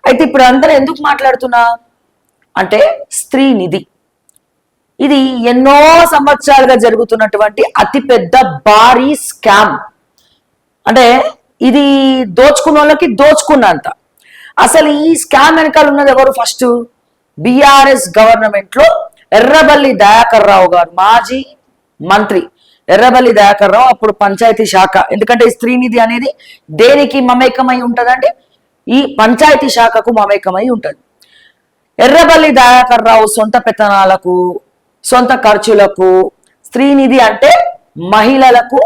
అయితే ఇప్పుడు అందరూ ఎందుకు మాట్లాడుతున్నా అంటే స్త్రీ నిధి ఇది ఎన్నో సంవత్సరాలుగా జరుగుతున్నటువంటి అతిపెద్ద భారీ స్కామ్. అంటే ఇది దోచుకున్న వాళ్ళకి దోచుకున్నంత. అసలు ఈ స్కామ్ వెనకాల ఉన్నది ఎవరు? ఫస్ట్ బీఆర్ఎస్ గవర్నమెంట్ లో ఎర్రబల్లి దయాకర్ రావు గారు, మాజీ మంత్రి ఎర్రబల్లి దయాకర్ రావు, అప్పుడు పంచాయతీ శాఖ. ఎందుకంటే ఈ స్త్రీ నిధి అనేది దేనికి మమేకమై ఉంటదంటే ఈ పంచాయతీ శాఖకు మమేకమై ఉంటది. ఎర్రబల్లి దయాకర్ రావు సొంత పెత్తనాలకు, సొంత ఖర్చులకు స్త్రీనిధి అంటే మహిళలకు,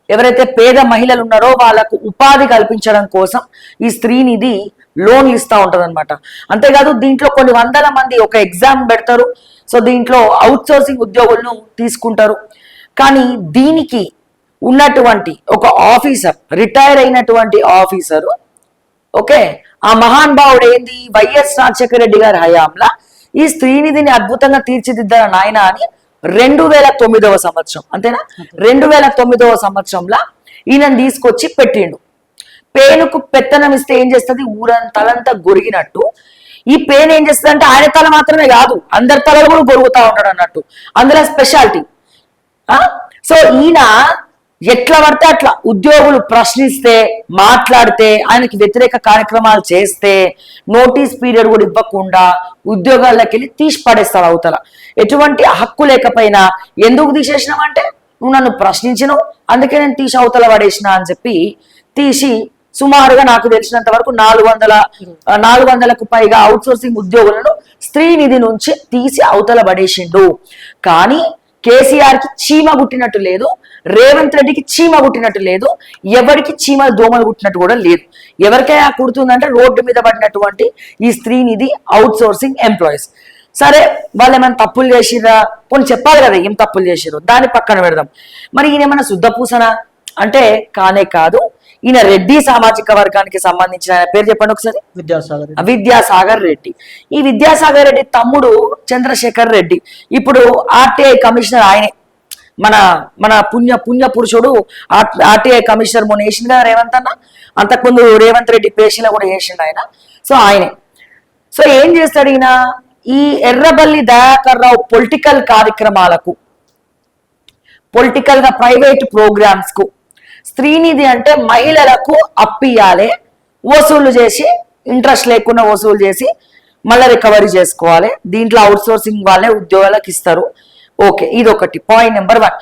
ఎవరైతే పేద మహిళలు ఉన్నారో వాళ్ళకు ఉపాధి కల్పించడం కోసం ఈ స్త్రీనిధి లోన్లు ఇస్తూ ఉంటది అనమాట. అంతేకాదు దీంట్లో కొన్ని వందల మంది ఒక ఎగ్జామ్ పెడతారు. సో దీంట్లో అవుట్ సోర్సింగ్ ఉద్యోగులను తీసుకుంటారు. కానీ దీనికి ఉన్నటువంటి ఒక ఆఫీసర్, రిటైర్ అయినటువంటి ఆఫీసరు, ఓకే, ఆ మహాన్ భావుడు ఏంది, వైఎస్ రాజశేఖర రెడ్డి గారి హయాంలా ఈ స్త్రీనిధిని అద్భుతంగా తీర్చిదిద్దారు నాయన అని 2009వ సంవత్సరం, అంతేనా, 2009వ సంవత్సరంలో ఈయనను తీసుకొచ్చి పెట్టిండు. పేనుకు పెత్తనం ఇస్తే ఏం చేస్తుంది, తలంతా గొరిగినట్టు ఈ పేను ఏం చేస్తుంది అంటే ఆయన తల మాత్రమే కాదు అందరి తలలు కూడా గొరుగుతా ఉంటాడు అన్నట్టు, అందులో స్పెషాలిటీ. సో ఈయన ఎట్లా పడితే అట్లా ఉద్యోగులు ప్రశ్నిస్తే, మాట్లాడితే, ఆయనకి వ్యతిరేక కార్యక్రమాలు చేస్తే నోటీస్ పీరియడ్ కూడా ఇవ్వకుండా ఉద్యోగాల్లోకి వెళ్ళి తీసి పడేస్తాడు అవతల. ఎటువంటి హక్కు లేకపోయినా ఎందుకు తీసేసినావంటే నువ్వు నన్ను ప్రశ్నించినావు అందుకే నేను తీసి అవతల పడేసిన అని చెప్పి తీసి సుమారుగా నాకు తెలిసినంత వరకు 400కు పైగా అవుట్ సోర్సింగ్ ఉద్యోగులను స్త్రీ నిధి నుంచి తీసి అవతల పడేసిండు. కానీ కేసీఆర్ కి చీమ గుట్టినట్టు లేదు, రేవంత్ రెడ్డికి చీమ గుట్టినట్టు లేదు, ఎవరికి చీమలు దోమలు గుట్టినట్టు కూడా లేదు. ఎవరికైనా కుడుతుందంటే రోడ్డు మీద పడినటువంటి ఈ స్త్రీ నిధి అవుట్ సోర్సింగ్ ఎంప్లాయీస్. సరే వాళ్ళు ఏమైనా తప్పులు చేసిరా, కొన్ని చెప్పాలి కదా ఏం తప్పులు చేసిరో, దాన్ని పక్కన పెడదాం. మరి ఈయన ఏమైనా శుద్ధపూసనా అంటే కానే కాదు. ఈయన రెడ్డి సామాజిక వర్గానికి సంబంధించిన పేరు చెప్పండి ఒకసారి. విద్యాసాగర్ రెడ్డి. ఈ విద్యాసాగర్ రెడ్డి తమ్ముడు చంద్రశేఖర్ రెడ్డి ఇప్పుడు ఆర్టీఐ కమిషనర్. ఆయనే మన పుణ్య పురుషుడు ఆర్టీఐ కమిషనర్. మొన్న వేసింది కదా రేవంత్ అన్న, అంతకుముందు రేవంత్ రెడ్డి పేషీలో కూడా వేసిండు ఆయన. సో ఆయనే. సో ఏం చేస్తాడు ఈయన, ఈ ఎర్రబల్లి దయాకర్ రావు పొలిటికల్ కార్యక్రమాలకు, పొలిటికల్ గా ప్రైవేట్ ప్రోగ్రామ్స్ కు స్త్రీనిధి అంటే మహిళలకు అప్పియాలి, వసూలు చేసి ఇంట్రెస్ట్ లేకుండా వసూలు చేసి మళ్ళీ రికవరీ చేసుకోవాలి. దీంట్లో అవుట్ సోర్సింగ్ వాళ్ళే ఉద్యోగాలకు ఇస్తారు. ఓకే, ఇది ఒకటి పాయింట్ నెంబర్ 1.